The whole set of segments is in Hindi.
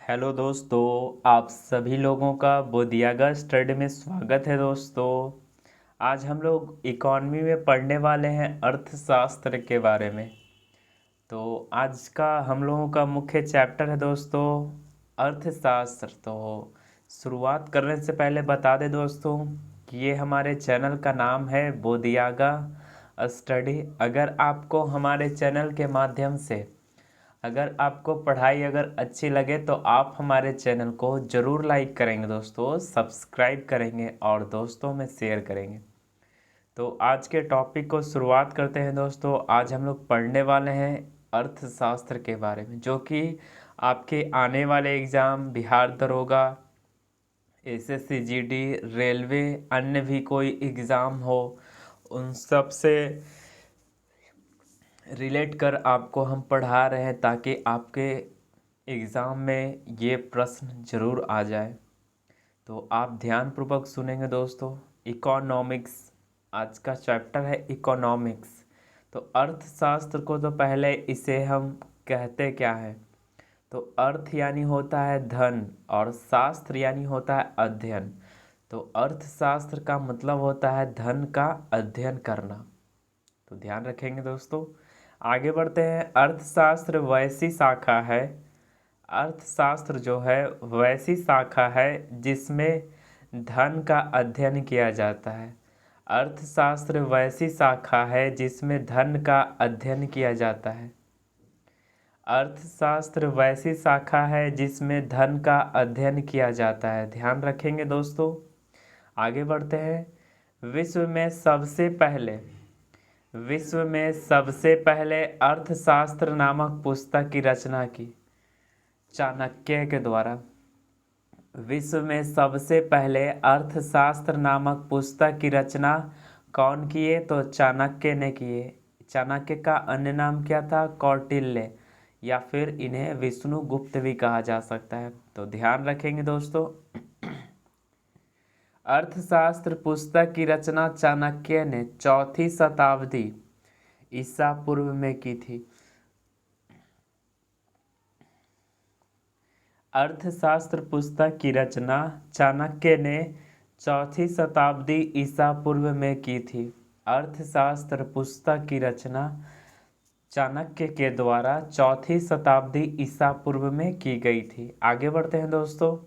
हेलो दोस्तों, आप सभी लोगों का बोधियागा स्टडी में स्वागत है। दोस्तों, आज हम लोग इकॉनमी में पढ़ने वाले हैं अर्थशास्त्र के बारे में। तो आज का हम लोगों का मुख्य चैप्टर है दोस्तों अर्थशास्त्र। तो शुरुआत करने से पहले बता दें दोस्तों कि ये हमारे चैनल का नाम है बोधियागा स्टडी। अगर आपको हमारे चैनल के माध्यम से अगर आपको पढ़ाई अगर अच्छी लगे तो आप हमारे चैनल को ज़रूर लाइक करेंगे दोस्तों, सब्सक्राइब करेंगे और दोस्तों में शेयर करेंगे। तो आज के टॉपिक को शुरुआत करते हैं दोस्तों। आज हम लोग पढ़ने वाले हैं अर्थशास्त्र के बारे में, जो कि आपके आने वाले एग्ज़ाम बिहार दरोगा, एसएससी जीडी, रेलवे, अन्य भी कोई एग्ज़ाम हो, उन सब से रिलेट कर आपको हम पढ़ा रहे हैं ताकि आपके एग्ज़ाम में ये प्रश्न ज़रूर आ जाए। तो आप ध्यानपूर्वक सुनेंगे दोस्तों। इकोनॉमिक्स, आज का चैप्टर है इकोनॉमिक्स। तो अर्थशास्त्र को तो पहले इसे हम कहते क्या है, तो अर्थ यानी होता है धन और शास्त्र यानी होता है अध्ययन। तो अर्थशास्त्र का मतलब होता है धन का अध्ययन करना। तो ध्यान रखेंगे दोस्तों। आगे बढ़ते हैं। अर्थशास्त्र वैसी शाखा है, अर्थशास्त्र जो है वैसी शाखा है जिसमें धन का अध्ययन किया जाता है। अर्थशास्त्र वैसी शाखा है जिसमें धन का अध्ययन किया जाता है। अर्थशास्त्र वैसी शाखा है जिसमें धन का अध्ययन किया जाता है। ध्यान रखेंगे दोस्तों। आगे बढ़ते हैं। विश्व में सबसे पहले अर्थशास्त्र नामक पुस्तक की रचना की चाणक्य के द्वारा। विश्व में सबसे पहले अर्थशास्त्र नामक पुस्तक की रचना कौन किए, तो चाणक्य ने किए। चाणक्य का अन्य नाम क्या था, कौटिल्य, या फिर इन्हें विष्णुगुप्त भी कहा जा सकता है। तो ध्यान रखेंगे दोस्तों। अर्थशास्त्र पुस्तक की रचना चाणक्य ने 4वीं शताब्दी ईसा पूर्व में की थी। अर्थशास्त्र पुस्तक की रचना चाणक्य ने 4वीं शताब्दी ईसा पूर्व में की थी। अर्थशास्त्र पुस्तक की रचना चाणक्य के द्वारा 4वीं शताब्दी ईसा पूर्व में की गई थी। आगे बढ़ते हैं दोस्तों।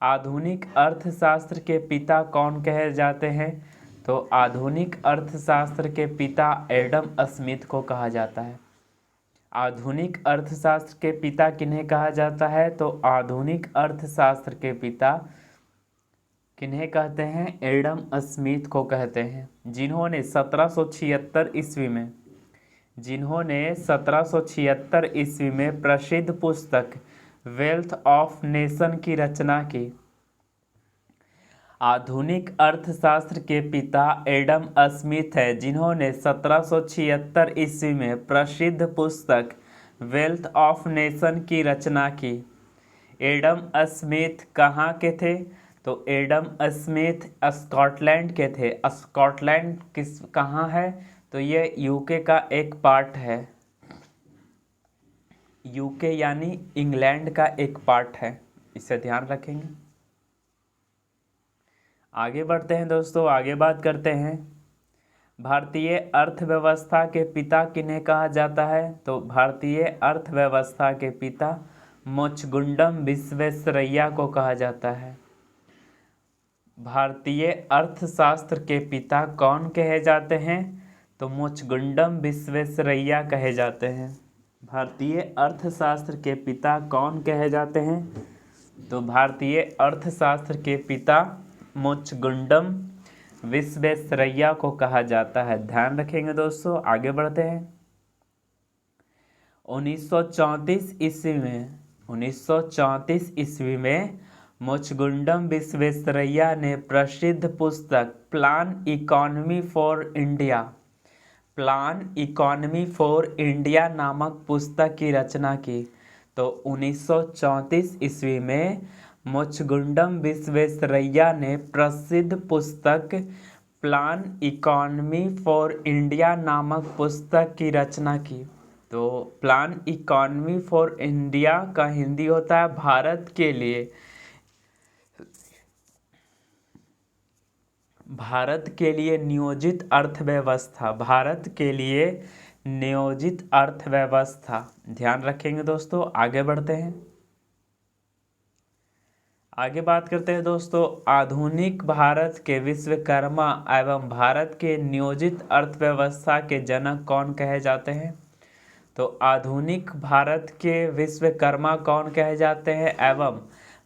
आधुनिक अर्थशास्त्र के पिता कौन कहे जाते हैं, तो आधुनिक अर्थशास्त्र के पिता एडम स्मिथ को कहा जाता है। आधुनिक अर्थशास्त्र के पिता किन्हें कहा जाता है, तो आधुनिक अर्थशास्त्र के पिता किन्हें कहते हैं, एडम स्मिथ को कहते हैं, जिन्होंने 1776 ईस्वी में प्रसिद्ध पुस्तक वेल्थ ऑफ नेशन की रचना की। आधुनिक अर्थशास्त्र के पिता एडम स्मिथ है, जिन्होंने 1776 ईस्वी में प्रसिद्ध पुस्तक वेल्थ ऑफ नेशन की रचना की। एडम स्मिथ कहाँ के थे, तो एडम स्मिथ स्कॉटलैंड के थे। स्कॉटलैंड कहाँ है, तो ये यूके का एक पार्ट है। यूके यानी इंग्लैंड का एक पार्ट है, इसे ध्यान रखेंगे। आगे बढ़ते हैं दोस्तों। आगे बात करते हैं। भारतीय अर्थव्यवस्था के पिता किन्हें कहा जाता है, तो भारतीय अर्थव्यवस्था के पिता मुचगुंडम विश्वेश्वरैया को कहा जाता है। भारतीय अर्थशास्त्र के पिता कौन कहे जाते हैं, तो मुचगुंडम विश्वेश्वरैया कहे जाते हैं। भारतीय अर्थशास्त्र के पिता कौन कहे जाते हैं, तो भारतीय अर्थशास्त्र के पिता मुचगुंडम विश्वेश्वरैया को कहा जाता है। ध्यान रखेंगे दोस्तों। आगे बढ़ते हैं। 1934 ईस्वी में मुचगुंडम विश्वेश्वरैया ने प्रसिद्ध पुस्तक प्लान इकॉनमी फॉर इंडिया नामक पुस्तक की रचना की। तो 1934 ईस्वी में मुचगुंडम विश्वेश्वरैया ने प्रसिद्ध पुस्तक प्लान इकॉनमी फॉर इंडिया नामक पुस्तक की रचना की। तो प्लान इकॉनमी फॉर इंडिया का हिंदी होता है भारत के लिए, भारत के लिए नियोजित अर्थव्यवस्था, भारत के लिए नियोजित अर्थव्यवस्था। ध्यान रखेंगे दोस्तों। आगे बढ़ते हैं, आगे बात करते हैं दोस्तों। आधुनिक भारत के विश्वकर्मा एवं भारत के नियोजित अर्थव्यवस्था के जनक कौन कहे जाते हैं? तो आधुनिक भारत के विश्वकर्मा कौन कहे जाते हैं एवं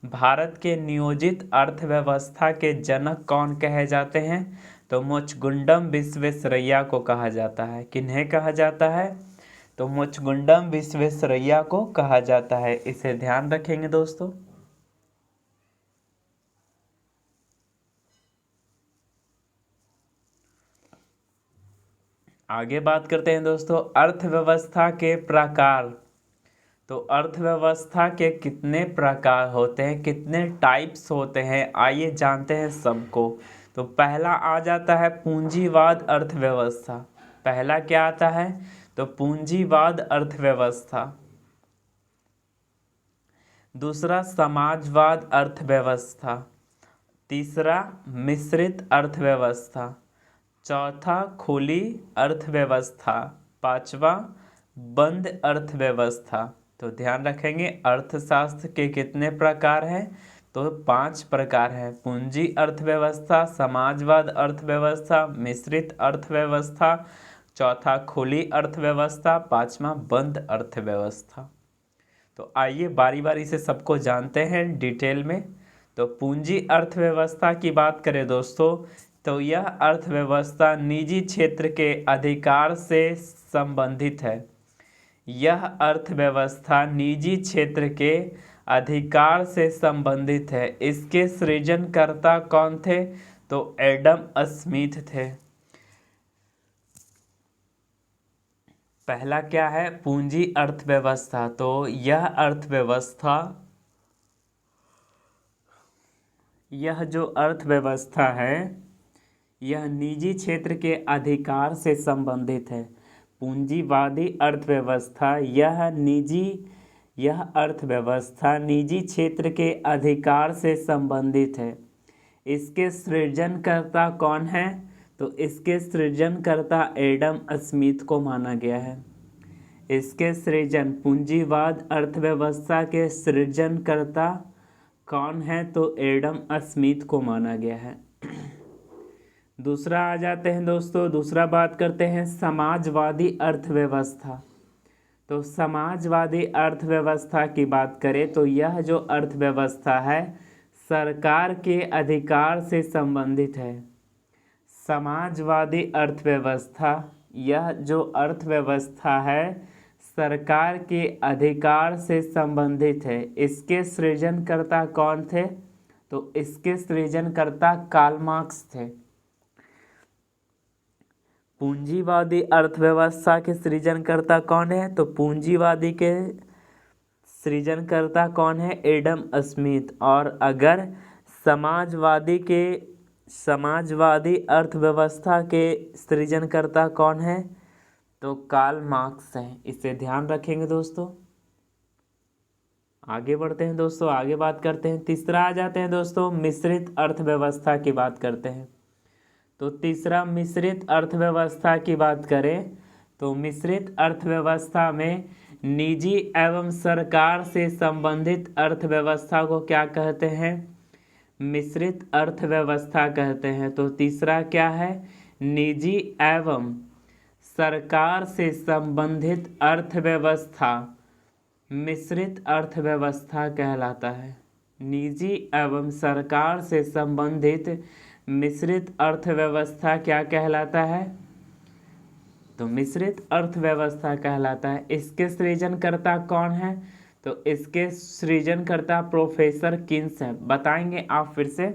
भारत के नियोजित अर्थव्यवस्था के जनक कौन कहे जाते हैं? तो मुचगुंडम विश्वेश्वरैया को कहा जाता है। किन्हें कहा जाता है? तो मुचगुंडम विश्वेश्वरैया को कहा जाता है। इसे ध्यान रखेंगे दोस्तों। आगे बात करते हैं दोस्तों अर्थव्यवस्था के प्रकार। तो अर्थव्यवस्था के कितने प्रकार होते हैं, कितने टाइप्स होते हैं, आइए जानते हैं सबको। तो पहला आ जाता है पूंजीवाद अर्थव्यवस्था। पहला क्या आता है? तो पूंजीवाद अर्थव्यवस्था। दूसरा समाजवाद अर्थव्यवस्था। तीसरा मिश्रित अर्थव्यवस्था। चौथा खुली अर्थव्यवस्था। पांचवा बंद अर्थव्यवस्था। तो ध्यान रखेंगे अर्थशास्त्र के कितने प्रकार हैं? तो 5 प्रकार हैं। पूंजी अर्थव्यवस्था, समाजवाद अर्थव्यवस्था, मिश्रित अर्थव्यवस्था, चौथा खुली अर्थव्यवस्था, पांचवा बंद अर्थव्यवस्था। तो आइए बारी बारी से सबको जानते हैं डिटेल में। तो पूंजी अर्थव्यवस्था की बात करें दोस्तों, तो यह अर्थव्यवस्था निजी क्षेत्र के अधिकार से संबंधित है। यह अर्थव्यवस्था निजी क्षेत्र के अधिकार से संबंधित है। इसके सृजनकर्ता कौन थे? तो एडम स्मिथ थे। पहला क्या है? पूंजी अर्थव्यवस्था। तो यह जो अर्थव्यवस्था है यह निजी क्षेत्र के अधिकार से संबंधित है। पूंजीवादी अर्थव्यवस्था यह अर्थव्यवस्था निजी क्षेत्र के अधिकार से संबंधित है। इसके सृजनकर्ता कौन है? तो इसके सृजनकर्ता एडम स्मिथ को माना गया है। इसके सृजन पूंजीवाद अर्थव्यवस्था के सृजनकर्ता कौन है? तो एडम स्मिथ को माना गया है। दूसरा आ जाते हैं दोस्तों, दूसरा बात करते हैं समाजवादी अर्थव्यवस्था। तो समाजवादी अर्थव्यवस्था की बात करें तो यह जो अर्थव्यवस्था है सरकार के अधिकार से संबंधित है। समाजवादी अर्थव्यवस्था, यह जो अर्थव्यवस्था है सरकार के अधिकार से संबंधित है। इसके सृजनकर्ता कौन थे? तो इसके सृजनकर्ता कार्ल मार्क्स थे। पूंजीवादी अर्थव्यवस्था के सृजनकर्ता कौन है? तो पूंजीवादी के सृजनकर्ता कौन है? Adam Smith. और अगर समाजवादी अर्थव्यवस्था के सृजनकर्ता कौन है? तो कार्ल मार्क्स हैं। इसे ध्यान रखेंगे दोस्तों। आगे बढ़ते हैं दोस्तों, आगे बात करते हैं। तीसरा आ जाते हैं दोस्तों मिश्रित अर्थव्यवस्था की बात करते हैं। तो तीसरा मिश्रित अर्थव्यवस्था की बात करें तो मिश्रित अर्थव्यवस्था में निजी एवं सरकार से संबंधित अर्थव्यवस्था को क्या कहते हैं? मिश्रित अर्थव्यवस्था कहते हैं। तो तीसरा क्या है? निजी एवं सरकार से संबंधित अर्थव्यवस्था मिश्रित अर्थव्यवस्था कहलाता है। निजी एवं सरकार से संबंधित मिश्रित अर्थव्यवस्था क्या कहलाता है? तो मिश्रित अर्थव्यवस्था कहलाता है। इसके सृजनकर्ता कौन है? तो इसके सृजनकर्ता प्रोफेसर किन्स हैं। बताएंगे आप फिर से।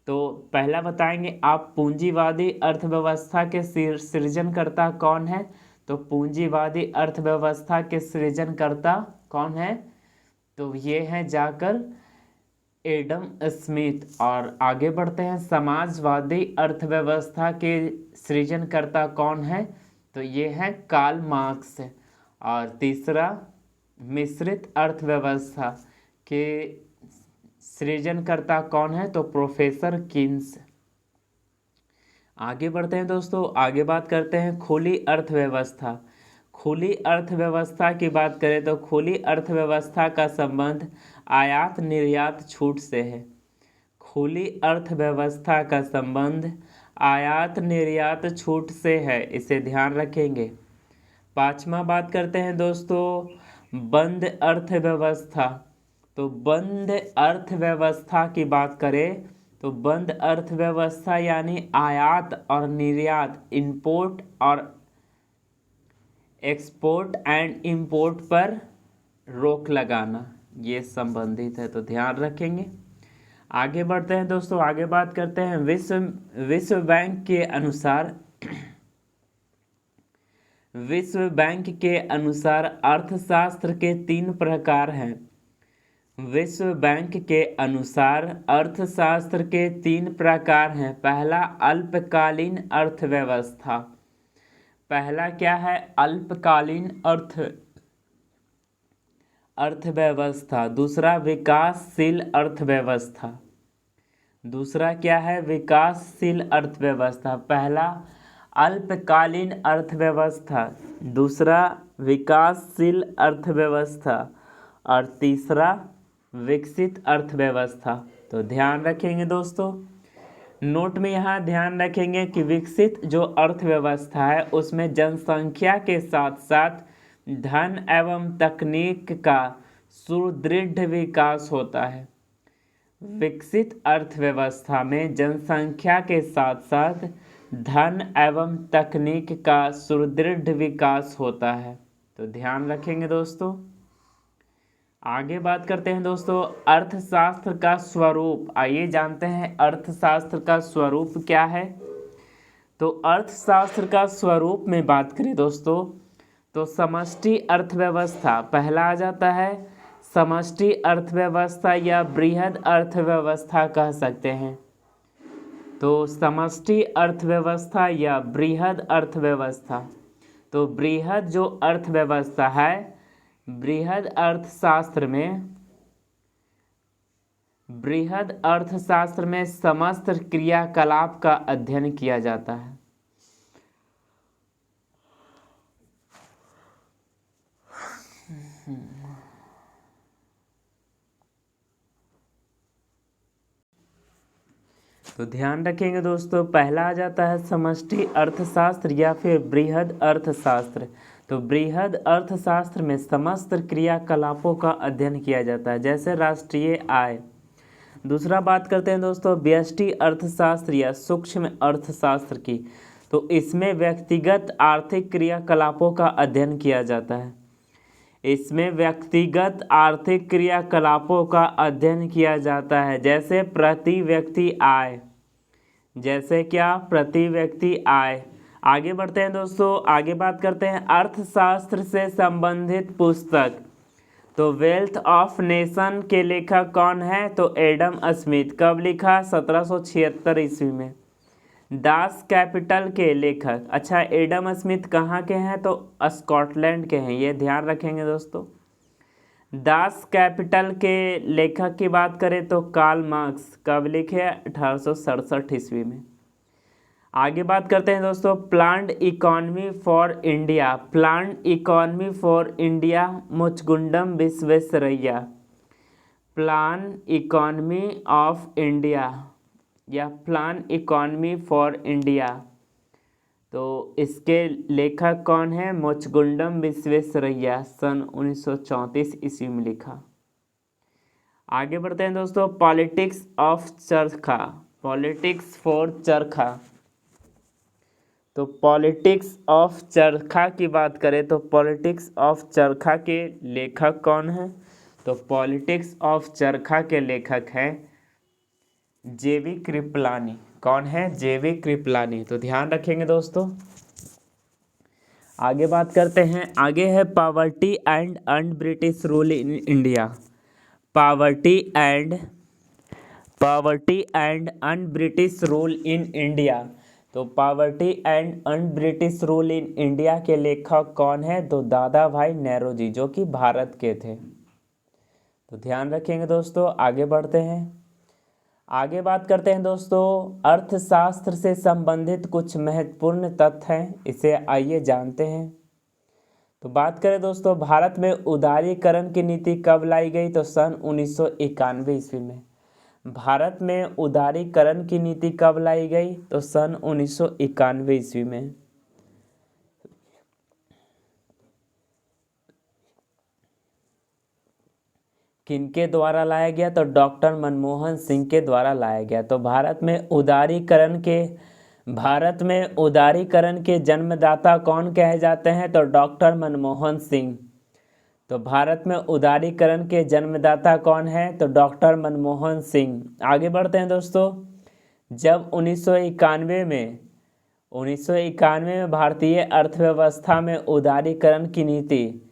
तो पहला बताएंगे आप पूंजीवादी अर्थव्यवस्था के सृजनकर्ता कौन है? तो पूंजीवादी अर्थव्यवस्था के सृजनकर्ता कौन है? तो ये हैं जाकर एडम स्मिथ। और आगे बढ़ते हैं समाजवादी अर्थव्यवस्था के सृजनकर्ता कौन है? तो ये है कार्ल मार्क्स। और तीसरा मिश्रित अर्थव्यवस्था के सृजनकर्ता कौन है? तो प्रोफेसर कीन्स। आगे बढ़ते हैं दोस्तों, आगे बात करते हैं खुली अर्थव्यवस्था। खुली अर्थव्यवस्था की बात करें तो खुली अर्थव्यवस्था का संबंध आयात निर्यात छूट से है। खुली अर्थव्यवस्था का संबंध आयात निर्यात छूट से है, इसे ध्यान रखेंगे। पांचवा बात करते हैं दोस्तों बंद अर्थव्यवस्था। तो बंद अर्थव्यवस्था की बात करें तो बंद अर्थव्यवस्था यानी आयात और निर्यात, इंपोर्ट और एक्सपोर्ट एंड इंपोर्ट पर रोक लगाना, ये संबंधित है, तो ध्यान रखेंगे। आगे बढ़ते हैं दोस्तों, आगे बात करते हैं विश्व बैंक के अनुसार विश्व बैंक के अनुसार अर्थशास्त्र के 3 प्रकार हैं। विश्व बैंक के अनुसार अर्थशास्त्र के 3 प्रकार हैं। पहला अल्पकालीन अर्थव्यवस्था। पहला क्या है? अल्पकालीन अर्थव्यवस्था। दूसरा विकासशील अर्थव्यवस्था। दूसरा क्या है? विकासशील अर्थव्यवस्था। पहला अल्पकालीन अर्थव्यवस्था, दूसरा विकासशील अर्थव्यवस्था और तीसरा विकसित अर्थव्यवस्था। तो ध्यान रखेंगे दोस्तों, नोट में यहाँ ध्यान रखेंगे कि विकसित जो अर्थव्यवस्था है उसमें जनसंख्या के साथ साथ धन एवं तकनीक का सुदृढ़ विकास होता है। विकसित अर्थव्यवस्था में जनसंख्या के साथ साथ धन एवं तकनीक का सुदृढ़ विकास होता है, तो ध्यान रखेंगे दोस्तों। आगे बात करते हैं दोस्तों अर्थशास्त्र का स्वरूप। आइए जानते हैं अर्थशास्त्र का स्वरूप क्या है। तो अर्थशास्त्र का स्वरूप में बात करें दोस्तों तो समष्टि अर्थव्यवस्था पहला आ जाता है। समष्टि अर्थव्यवस्था या बृहद अर्थव्यवस्था कह सकते हैं। तो समष्टि अर्थव्यवस्था या बृहद अर्थव्यवस्था। तो बृहद जो अर्थव्यवस्था है, बृहद अर्थशास्त्र में समस्त क्रियाकलाप का अध्ययन किया जाता है। तो ध्यान रखेंगे दोस्तों, पहला आ जाता है समष्टि अर्थशास्त्र या फिर बृहद अर्थशास्त्र। तो बृहद अर्थशास्त्र में समस्त क्रियाकलापों का अध्ययन किया जाता है, जैसे राष्ट्रीय आय। दूसरा बात करते हैं दोस्तों व्यष्टि अर्थशास्त्र या सूक्ष्म अर्थशास्त्र की। तो इसमें व्यक्तिगत आर्थिक क्रियाकलापों का अध्ययन किया जाता है। इसमें व्यक्तिगत आर्थिक क्रियाकलापों का अध्ययन किया जाता है, जैसे प्रति व्यक्ति आय। जैसे क्या? प्रति व्यक्ति आय। आगे बढ़ते हैं दोस्तों, आगे बात करते हैं अर्थशास्त्र से संबंधित पुस्तक। तो वेल्थ ऑफ नेशन के लेखक कौन है? तो एडम स्मिथ। कब लिखा? 1776 ईस्वी में। दास कैपिटल के लेखक, अच्छा एडम स्मिथ कहाँ के हैं? तो स्कॉटलैंड के हैं, ये ध्यान रखेंगे दोस्तों। दास कैपिटल के लेखक की बात करें तो कार्ल मार्क्स। कब लिखे? 1867 ईस्वी में। आगे बात करते हैं दोस्तों planned economy for India. Planned economy for India Mokshagundam Visvesvaraya. Plan economy of India या प्लान इकॉनमी फॉर इंडिया, तो इसके लेखक कौन है? मुचगुंडम विश्वेश्वरैया, सन 1934 ईस्वी में लिखा। आगे बढ़ते हैं दोस्तों पॉलिटिक्स ऑफ चरखा। पॉलिटिक्स फॉर चरखा। तो पॉलिटिक्स ऑफ चरखा की बात करें तो पॉलिटिक्स ऑफ चरखा के लेखक कौन है? तो पॉलिटिक्स ऑफ चरखा के लेखक हैं जेवी कृपलानी। कौन है? जेवी कृपलानी। तो ध्यान रखेंगे दोस्तों। आगे बात करते हैं, आगे है poverty and un British rule in India. Poverty and un British rule in India. तो poverty and un British rule in India के लेखक कौन है? तो दादा भाई नौरोजी, जो कि भारत के थे। तो ध्यान रखेंगे दोस्तों। आगे बढ़ते हैं। आगे बात करते हैं दोस्तों, अर्थशास्त्र से संबंधित कुछ महत्वपूर्ण तथ्य हैं, इसे आइए जानते हैं। तो बात करें दोस्तों, भारत में उदारीकरण की नीति कब लाई गई? तो सन 1991 ईस्वी में। भारत में उदारीकरण की नीति कब लाई गई? तो सन 1991 ईस्वी में। किनके द्वारा लाया गया? तो डॉक्टर मनमोहन सिंह के द्वारा लाया गया। तो भारत में उदारीकरण के जन्मदाता कौन कहे जाते हैं? तो डॉक्टर मनमोहन सिंह। तो भारत में उदारीकरण के जन्मदाता कौन है? तो डॉक्टर मनमोहन सिंह। आगे बढ़ते हैं दोस्तों। जब 1991 में भारतीय अर्थव्यवस्था में उदारीकरण की नीति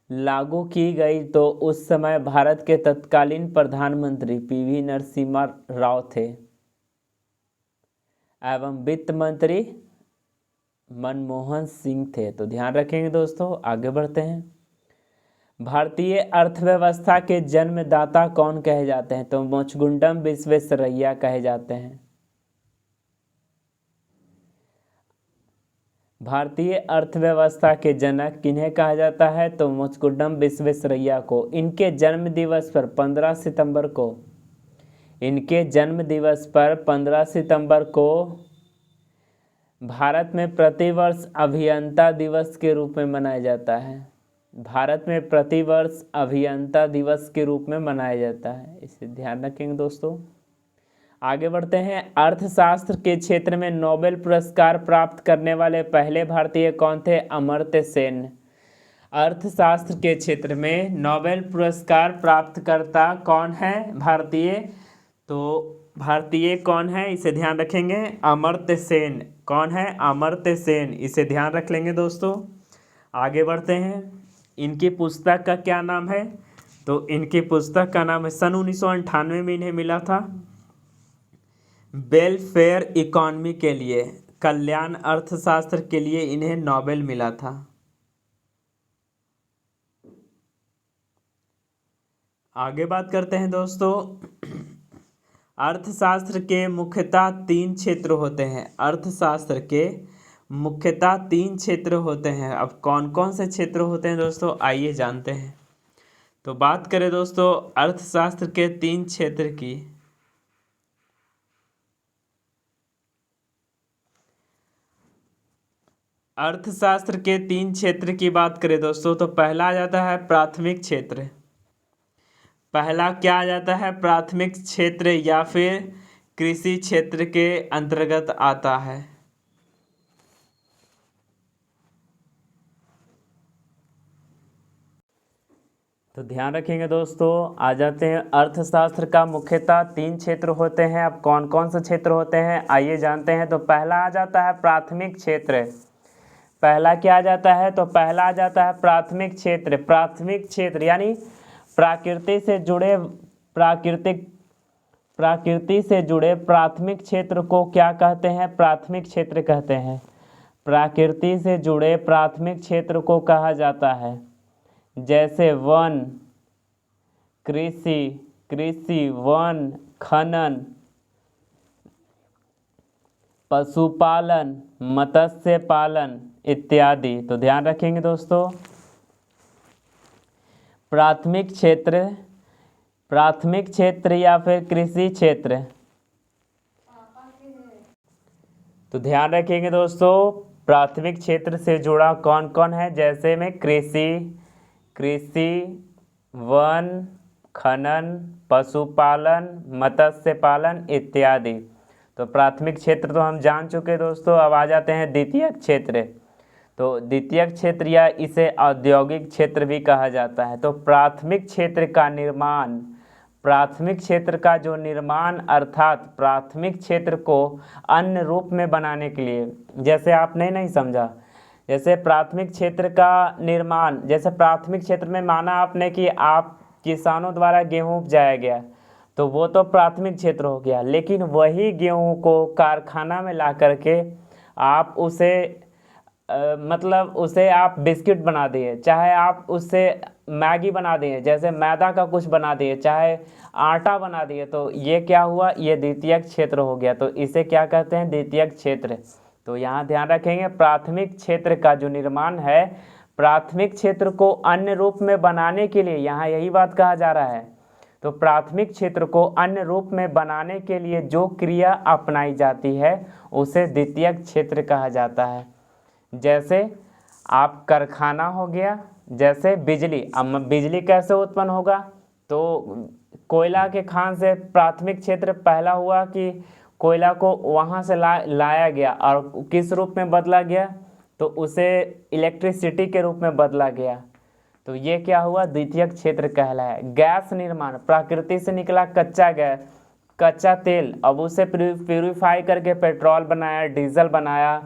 लागू की गई, तो उस समय भारत के तत्कालीन प्रधानमंत्री पीवी नरसिम्हा राव थे एवं वित्त मंत्री मनमोहन सिंह थे। तो ध्यान रखेंगे दोस्तों। आगे बढ़ते हैं। भारतीय अर्थव्यवस्था के जन्मदाता कौन कहे जाते हैं? तो मुचगुंडम विश्वेश्वरैया कहे जाते हैं। भारतीय अर्थव्यवस्था के जनक किन्हें कहा जाता है? तो मुचगुंडम विश्वेश्वरैया को। इनके जन्म दिवस पर 15 सितंबर को भारत में प्रतिवर्ष अभियंता दिवस के रूप में मनाया जाता है। भारत में प्रतिवर्ष अभियंता दिवस के रूप में मनाया जाता है, इसे ध्यान रखेंगे दोस्तों। आगे बढ़ते हैं। अर्थशास्त्र के क्षेत्र में नोबेल पुरस्कार प्राप्त करने वाले पहले भारतीय कौन थे? अमर्त्य सेन। अर्थशास्त्र के क्षेत्र में नोबेल पुरस्कार प्राप्तकर्ता कौन है भारतीय? तो भारतीय कौन है, इसे ध्यान रखेंगे, अमर्त्य सेन। कौन है? अमर्त्य सेन, इसे ध्यान रख लेंगे दोस्तों। आगे बढ़ते हैं। इनकी पुस्तक का क्या नाम है? तो इनकी पुस्तक का नाम है, सन 1998 में इन्हें मिला था वेलफेयर इकॉनमी के लिए, कल्याण अर्थशास्त्र के लिए इन्हें नोबेल मिला था। आगे बात करते हैं दोस्तों। अर्थशास्त्र के मुख्यतः 3 क्षेत्र होते हैं। अर्थशास्त्र के मुख्यतः 3 क्षेत्र होते हैं। अब कौन कौन से क्षेत्र होते हैं दोस्तों, आइए जानते हैं। तो बात करें दोस्तों अर्थशास्त्र के 3 क्षेत्र की। अर्थशास्त्र के 3 क्षेत्र की बात करें दोस्तों, तो पहला आ जाता है प्राथमिक क्षेत्र। पहला क्या आ जाता है? प्राथमिक क्षेत्र या फिर कृषि क्षेत्र के अंतर्गत आता है। तो ध्यान रखेंगे दोस्तों। आ जाते हैं, अर्थशास्त्र का मुख्यतः 3 क्षेत्र होते हैं। अब कौन कौन से क्षेत्र होते हैं आइए जानते हैं। तो पहला आ जाता है प्राथमिक क्षेत्र। पहला क्या आ जाता है? तो पहला आ जाता है प्राथमिक क्षेत्र। प्राथमिक क्षेत्र यानी प्रकृति से जुड़े प्राथमिक क्षेत्र को क्या कहते हैं? प्राथमिक क्षेत्र कहते हैं। प्रकृति से जुड़े प्राथमिक क्षेत्र को कहा जाता है, जैसे वन, कृषि, वन, खनन, पशुपालन, मत्स्य पालन इत्यादि। तो ध्यान रखेंगे दोस्तों। प्राथमिक क्षेत्र या फिर कृषि क्षेत्र। तो ध्यान रखेंगे दोस्तों, प्राथमिक क्षेत्र से जुड़ा कौन कौन है, जैसे में कृषि, वन, खनन, पशुपालन, मत्स्य पालन इत्यादि। तो प्राथमिक क्षेत्र तो हम जान चुके दोस्तों। अब आ जाते हैं द्वितीयक क्षेत्र। तो द्वितीयक क्षेत्र या इसे औद्योगिक क्षेत्र भी कहा जाता है। तो प्राथमिक क्षेत्र का जो निर्माण अर्थात प्राथमिक क्षेत्र को अन्य रूप में बनाने के लिए, जैसे आपने नहीं समझा, जैसे प्राथमिक क्षेत्र का निर्माण, जैसे प्राथमिक क्षेत्र में माना आपने कि आप किसानों द्वारा गेहूं उपजाया गया, तो वो तो प्राथमिक क्षेत्र हो गया। लेकिन वही गेहूं को कारखाना में ला करके आप उसे मतलब उसे आप बिस्किट बना दिए, चाहे आप उससे मैगी बना दिए, जैसे मैदा का कुछ बना दिए, चाहे आटा बना दिए, तो ये क्या हुआ, ये द्वितीयक क्षेत्र हो गया। तो इसे क्या कहते हैं, द्वितीयक क्षेत्र। तो यहाँ ध्यान रखेंगे, प्राथमिक क्षेत्र का जो निर्माण है, प्राथमिक क्षेत्र को अन्य रूप में बनाने के लिए, यहाँ यही बात कहा जा रहा है, तो प्राथमिक क्षेत्र को अन्य रूप में बनाने के लिए जो क्रिया अपनाई जाती है उसे द्वितीयक क्षेत्र कहा जाता है। जैसे आप कारखाना हो गया, जैसे बिजली, अब बिजली कैसे उत्पन्न होगा, तो कोयला के खान से प्राथमिक क्षेत्र पहला हुआ कि कोयला को वहाँ से लाया गया और किस रूप में बदला गया, तो उसे इलेक्ट्रिसिटी के रूप में बदला गया, तो ये क्या हुआ, द्वितीयक क्षेत्र कहलाया। गैस निर्माण, प्रकृति से निकला कच्चा गैस, कच्चा तेल, अब उसे प्यूरिफाई करके पेट्रोल बनाया, डीजल बनाया,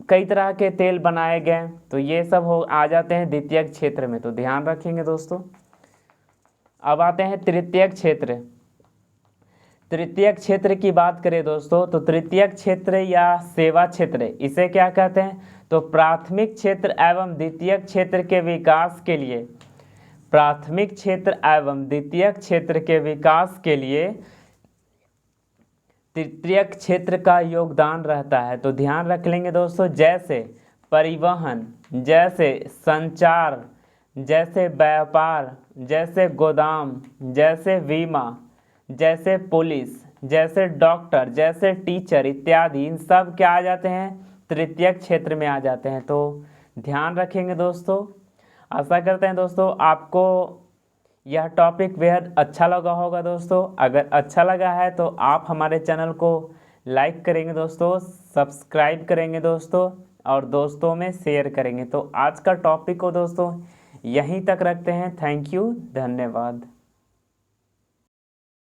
कई तरह के तेल बनाए गए, तो ये सब हो आ जाते हैं द्वितीयक क्षेत्र में। तो ध्यान रखेंगे दोस्तों। अब आते हैं तृतीयक क्षेत्र। तृतीयक क्षेत्र की बात करें दोस्तों, तो तृतीयक क्षेत्र या सेवा क्षेत्र, इसे क्या कहते हैं, तो प्राथमिक क्षेत्र एवं द्वितीयक क्षेत्र के विकास के लिए, प्राथमिक क्षेत्र एवं द्वितीयक क्षेत्र के विकास के लिए तृतीयक क्षेत्र का योगदान रहता है। तो ध्यान रख लेंगे दोस्तों, जैसे परिवहन, जैसे संचार, जैसे व्यापार, जैसे गोदाम, जैसे बीमा, जैसे पुलिस, जैसे डॉक्टर, जैसे टीचर इत्यादि, इन सब क्या आ जाते हैं, तृतीयक क्षेत्र में आ जाते हैं। तो ध्यान रखेंगे दोस्तों। आशा करते हैं दोस्तों आपको यह टॉपिक बेहद अच्छा लगा होगा दोस्तों। अगर अच्छा लगा है तो आप हमारे चैनल को लाइक करेंगे दोस्तों, सब्सक्राइब करेंगे दोस्तों, और दोस्तों में शेयर करेंगे। तो आज का टॉपिक को दोस्तों यहीं तक रखते हैं। थैंक यू, धन्यवाद।